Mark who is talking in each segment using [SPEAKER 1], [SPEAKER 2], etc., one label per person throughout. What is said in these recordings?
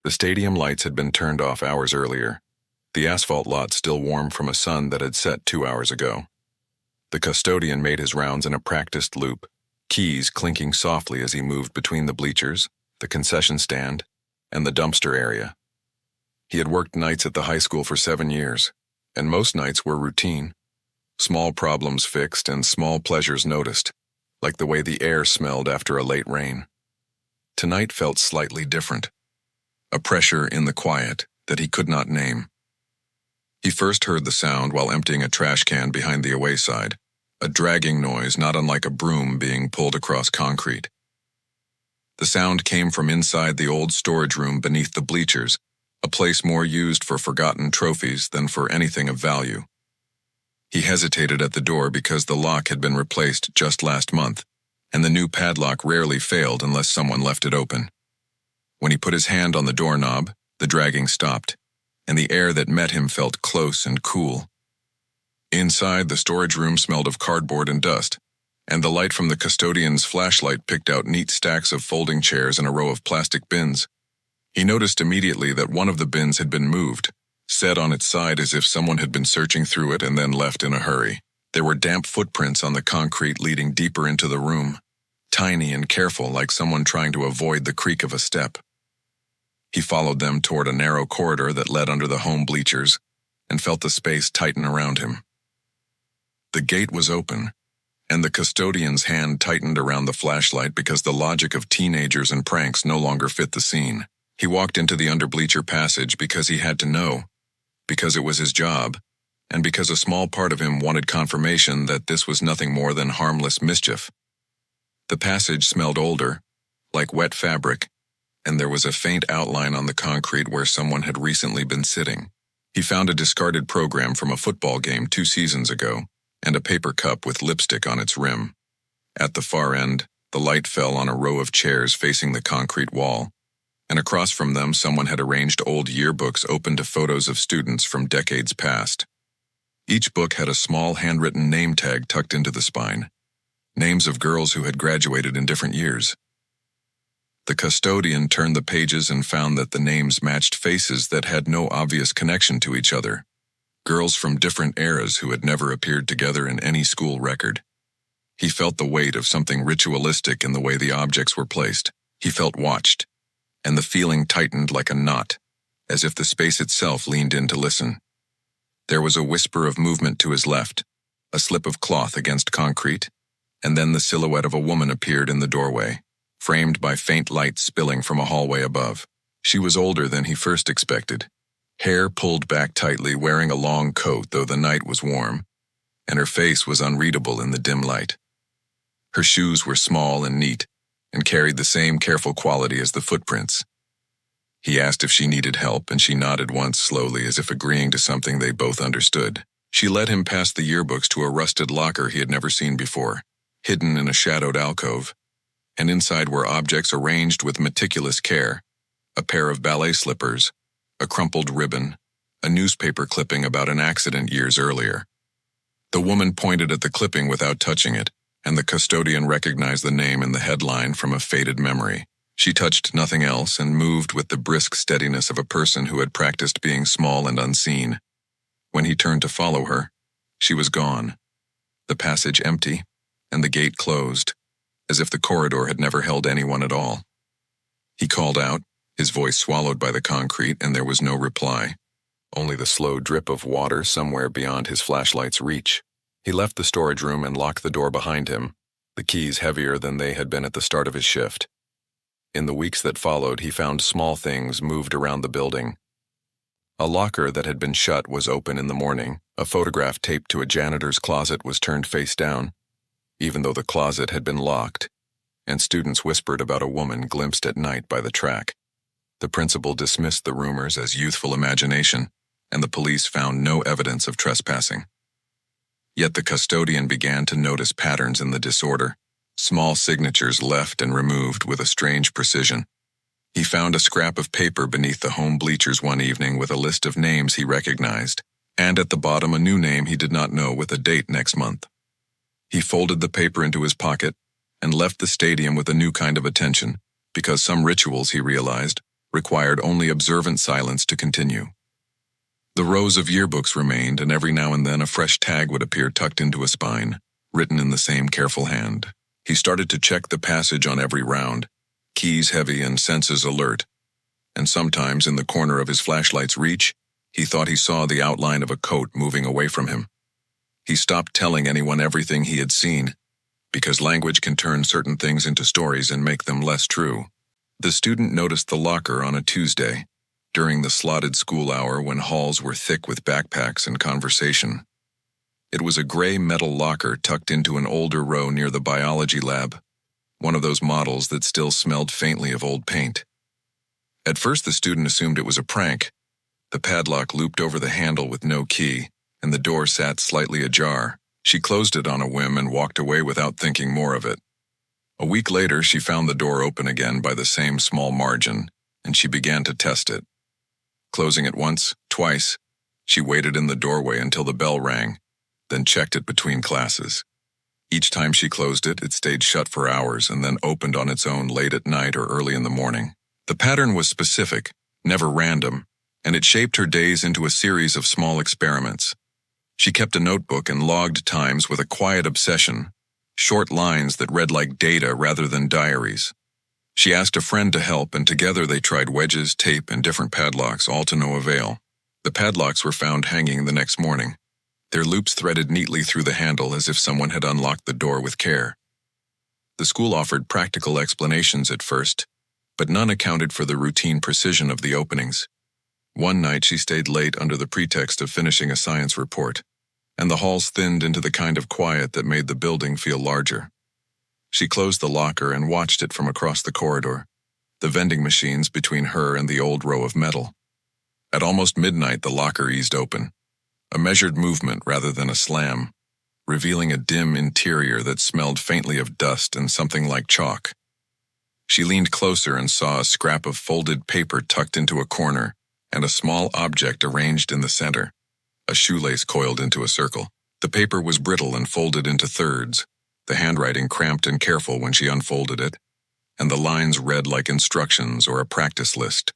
[SPEAKER 1] The stadium lights had been turned off hours earlier, the asphalt lot still warm from a sun that had set 2 hours ago. The custodian made his rounds in a practiced loop, keys clinking softly as he moved between the bleachers, the concession stand, and the dumpster area. He had worked nights at the high school for 7 years, and most nights were routine. Small problems fixed and small pleasures noticed, like the way the air smelled after a late rain. Tonight felt slightly different, a pressure in the quiet that he could not name. He first heard the sound while emptying a trash can behind the away side, a dragging noise not unlike a broom being pulled across concrete. The sound came from inside the old storage room beneath the bleachers, a place more used for forgotten trophies than for anything of value. He hesitated at the door because the lock had been replaced just last month, and the new padlock rarely failed unless someone left it open. When he put his hand on the doorknob, the dragging stopped, and the air that met him felt close and cool. Inside, the storage room smelled of cardboard and dust, and the light from the custodian's flashlight picked out neat stacks of folding chairs and a row of plastic bins. He noticed immediately that one of the bins had been moved, set on its side as if someone had been searching through it and then left in a hurry. There were damp footprints on the concrete leading deeper into the room, tiny and careful like someone trying to avoid the creak of a step. He followed them toward a narrow corridor that led under the home bleachers and felt the space tighten around him. The gate was open, and the custodian's hand tightened around the flashlight because the logic of teenagers and pranks no longer fit the scene. He walked into the under-bleacher passage because he had to know, because it was his job, and because a small part of him wanted confirmation that this was nothing more than harmless mischief. The passage smelled older, like wet fabric, and there was a faint outline on the concrete where someone had recently been sitting. He found a discarded program from a football game 2 seasons ago, and a paper cup with lipstick on its rim. At the far end, the light fell on a row of chairs facing the concrete wall, and across from them someone had arranged old yearbooks open to photos of students from decades past. Each book had a small handwritten name tag tucked into the spine, names of girls who had graduated in different years. The custodian turned the pages and found that the names matched faces that had no obvious connection to each other. Girls from different eras who had never appeared together in any school record. He felt the weight of something ritualistic in the way the objects were placed. He felt watched, and the feeling tightened like a knot, as if the space itself leaned in to listen. There was a whisper of movement to his left, a slip of cloth against concrete, and then the silhouette of a woman appeared in the doorway, framed by faint light spilling from a hallway above. She was older than he first expected, hair pulled back tightly, wearing a long coat though the night was warm, and her face was unreadable in the dim light. Her shoes were small and neat, and carried the same careful quality as the footprints. He asked if she needed help, and she nodded once slowly as if agreeing to something they both understood. She led him past the yearbooks to a rusted locker he had never seen before, hidden in a shadowed alcove, and inside were objects arranged with meticulous care: a pair of ballet slippers, a crumpled ribbon, a newspaper clipping about an accident years earlier. The woman pointed at the clipping without touching it, and the custodian recognized the name in the headline from a faded memory. She touched nothing else and moved with the brisk steadiness of a person who had practiced being small and unseen. When he turned to follow her, she was gone, the passage empty, and the gate closed, as if the corridor had never held anyone at all. He called out, his voice swallowed by the concrete, and there was no reply, only the slow drip of water somewhere beyond his flashlight's reach. He left the storage room and locked the door behind him, the keys heavier than they had been at the start of his shift. In the weeks that followed, he found small things moved around the building. A locker that had been shut was open in the morning. A photograph taped to a janitor's closet was turned face down, even though the closet had been locked, and students whispered about a woman glimpsed at night by the track. The principal dismissed the rumors as youthful imagination, and the police found no evidence of trespassing. Yet the custodian began to notice patterns in the disorder, small signatures left and removed with a strange precision. He found a scrap of paper beneath the home bleachers one evening with a list of names he recognized, and at the bottom a new name he did not know with a date next month. He folded the paper into his pocket and left the stadium with a new kind of attention, because some rituals, he realized, required only observant silence to continue. The rows of yearbooks remained, and every now and then a fresh tag would appear tucked into a spine, written in the same careful hand. He started to check the passage on every round, keys heavy and senses alert, and sometimes in the corner of his flashlight's reach, he thought he saw the outline of a coat moving away from him. He stopped telling anyone everything he had seen, because language can turn certain things into stories and make them less true. The student noticed the locker on a Tuesday, during the slotted school hour when halls were thick with backpacks and conversation. It was a gray metal locker tucked into an older row near the biology lab, one of those models that still smelled faintly of old paint. At first the student assumed it was a prank. The padlock looped over the handle with no key, and the door sat slightly ajar. She closed it on a whim and walked away without thinking more of it. A week later, she found the door open again by the same small margin, and she began to test it. Closing it once, twice, she waited in the doorway until the bell rang, then checked it between classes. Each time she closed it, it stayed shut for hours and then opened on its own late at night or early in the morning. The pattern was specific, never random, and it shaped her days into a series of small experiments. She kept a notebook and logged times with a quiet obsession, short lines that read like data rather than diaries. She asked a friend to help, and together they tried wedges, tape, and different padlocks, all to no avail. The padlocks were found hanging the next morning, their loops threaded neatly through the handle as if someone had unlocked the door with care. The school offered practical explanations at first, but none accounted for the routine precision of the openings. One night she stayed late under the pretext of finishing a science report, and the halls thinned into the kind of quiet that made the building feel larger. She closed the locker and watched it from across the corridor, the vending machines between her and the old row of metal. At almost midnight, the locker eased open, a measured movement rather than a slam, revealing a dim interior that smelled faintly of dust and something like chalk. She leaned closer and saw a scrap of folded paper tucked into a corner and a small object arranged in the center, a shoelace coiled into a circle. The paper was brittle and folded into thirds, the handwriting cramped and careful when she unfolded it, and the lines read like instructions or a practice list.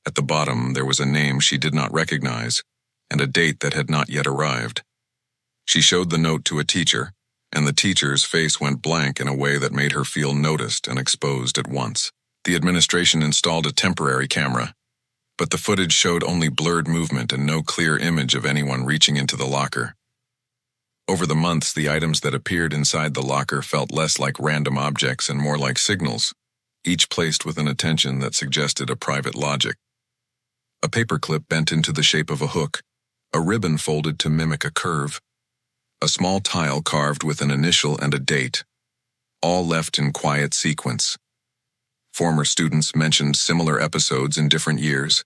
[SPEAKER 1] At the bottom there was a name she did not recognize, and a date that had not yet arrived. She showed the note to a teacher, and the teacher's face went blank in a way that made her feel noticed and exposed at once. The administration installed a temporary camera, but the footage showed only blurred movement and no clear image of anyone reaching into the locker. Over the months, the items that appeared inside the locker felt less like random objects and more like signals, each placed with an attention that suggested a private logic. A paperclip bent into the shape of a hook, a ribbon folded to mimic a curve, a small tile carved with an initial and a date, all left in quiet sequence. Former students mentioned similar episodes in different years,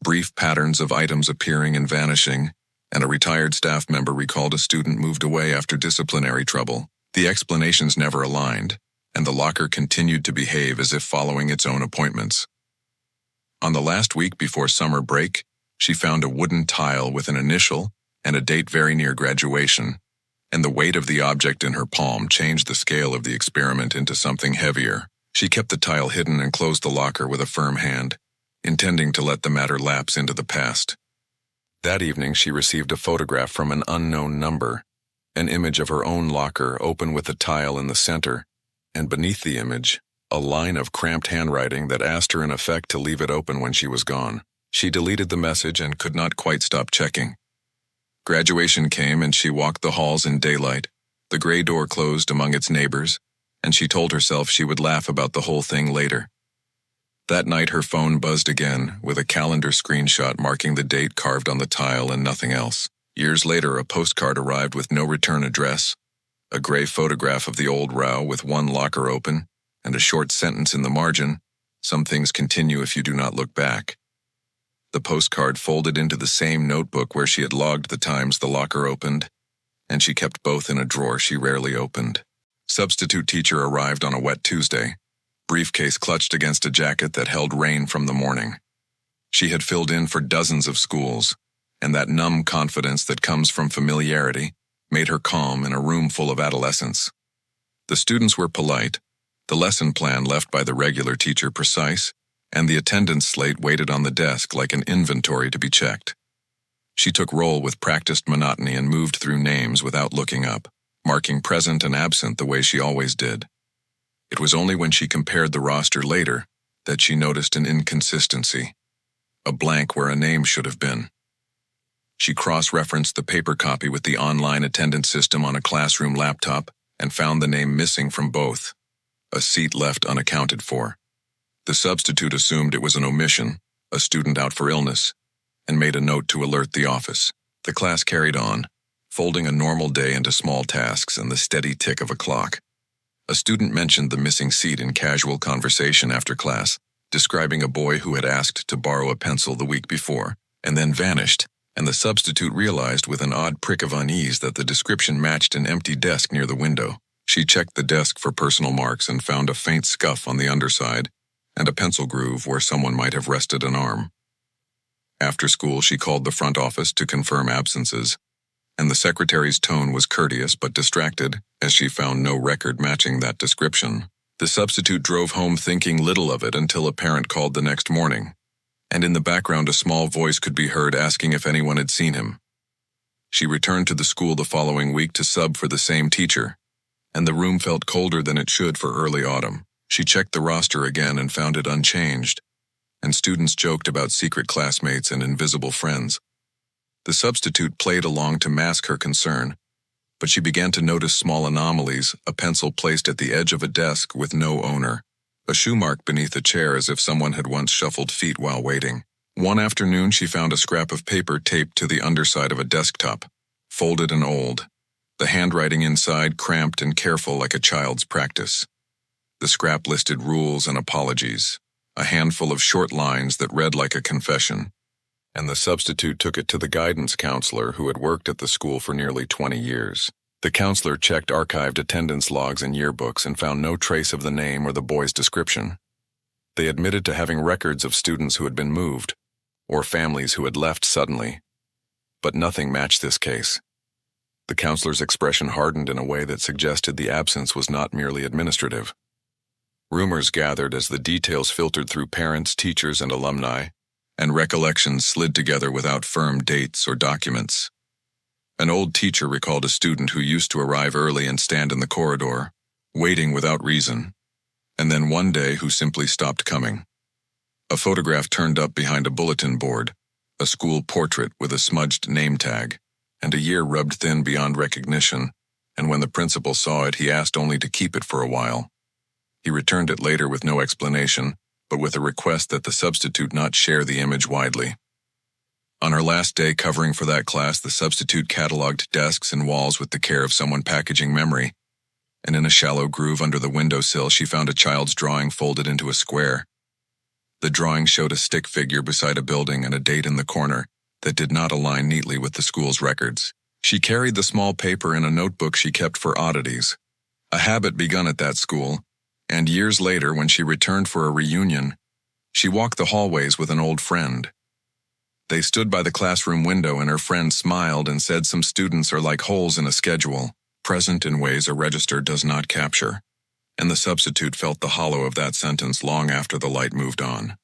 [SPEAKER 1] brief patterns of items appearing and vanishing, and a retired staff member recalled a student moved away after disciplinary trouble. The explanations never aligned, and the locker continued to behave as if following its own appointments. On the last week before summer break, she found a wooden tile with an initial and a date very near graduation, and the weight of the object in her palm changed the scale of the experiment into something heavier. She kept the tile hidden and closed the locker with a firm hand, intending to let the matter lapse into the past. That evening she received a photograph from an unknown number, an image of her own locker open with a tile in the center, and beneath the image, a line of cramped handwriting that asked her in effect to leave it open when she was gone. She deleted the message and could not quite stop checking. Graduation came and she walked the halls in daylight, the gray door closed among its neighbors, and she told herself she would laugh about the whole thing later. That night her phone buzzed again, with a calendar screenshot marking the date carved on the tile and nothing else. Years later, a postcard arrived with no return address, a gray photograph of the old row with one locker open, and a short sentence in the margin, "Some things continue if you do not look back." The postcard folded into the same notebook where she had logged the times the locker opened, and she kept both in a drawer she rarely opened. Substitute teacher arrived on a wet Tuesday, briefcase clutched against a jacket that held rain from the morning. She had filled in for dozens of schools, and that numb confidence that comes from familiarity made her calm in a room full of adolescents. The students were polite, the lesson plan left by the regular teacher precise, and the attendance slate waited on the desk like an inventory to be checked. She took roll with practiced monotony and moved through names without looking up, marking present and absent the way she always did. It was only when she compared the roster later that she noticed an inconsistency, a blank where a name should have been. She cross-referenced the paper copy with the online attendance system on a classroom laptop and found the name missing from both, a seat left unaccounted for. The substitute assumed it was an omission, a student out for illness, and made a note to alert the office. The class carried on, folding a normal day into small tasks and the steady tick of a clock. A student mentioned the missing seat in casual conversation after class, describing a boy who had asked to borrow a pencil the week before, and then vanished, and the substitute realized with an odd prick of unease that the description matched an empty desk near the window. She checked the desk for personal marks and found a faint scuff on the underside and a pencil groove where someone might have rested an arm. After school, she called the front office to confirm absences, and the secretary's tone was courteous but distracted as she found no record matching that description. The substitute drove home thinking little of it until a parent called the next morning, and in the background a small voice could be heard asking if anyone had seen him. She returned to the school the following week to sub for the same teacher, and the room felt colder than it should for early autumn. She checked the roster again and found it unchanged, and students joked about secret classmates and invisible friends. The substitute played along to mask her concern, but she began to notice small anomalies, a pencil placed at the edge of a desk with no owner, a shoe mark beneath a chair as if someone had once shuffled feet while waiting. One afternoon she found a scrap of paper taped to the underside of a desktop, folded and old, the handwriting inside cramped and careful like a child's practice. The scrap listed rules and apologies, a handful of short lines that read like a confession, and the substitute took it to the guidance counselor who had worked at the school for nearly 20 years. The counselor checked archived attendance logs and yearbooks and found no trace of the name or the boy's description. They admitted to having records of students who had been moved, or families who had left suddenly, but nothing matched this case. The counselor's expression hardened in a way that suggested the absence was not merely administrative. Rumors gathered as the details filtered through parents, teachers, and alumni, and recollections slid together without firm dates or documents. An old teacher recalled a student who used to arrive early and stand in the corridor, waiting without reason, and then one day who simply stopped coming. A photograph turned up behind a bulletin board, a school portrait with a smudged name tag, and a year rubbed thin beyond recognition, and when the principal saw it, he asked only to keep it for a while. He returned it later with no explanation, but with a request that the substitute not share the image widely. On her last day covering for that class, the substitute cataloged desks and walls with the care of someone packaging memory, and in a shallow groove under the windowsill she found a child's drawing folded into a square. The drawing showed a stick figure beside a building and a date in the corner that did not align neatly with the school's records. She carried the small paper in a notebook she kept for oddities, a habit begun at that school, and years later, when she returned for a reunion, she walked the hallways with an old friend. They stood by the classroom window and her friend smiled and said some students are like holes in a schedule, present in ways a register does not capture. And the substitute felt the hollow of that sentence long after the light moved on.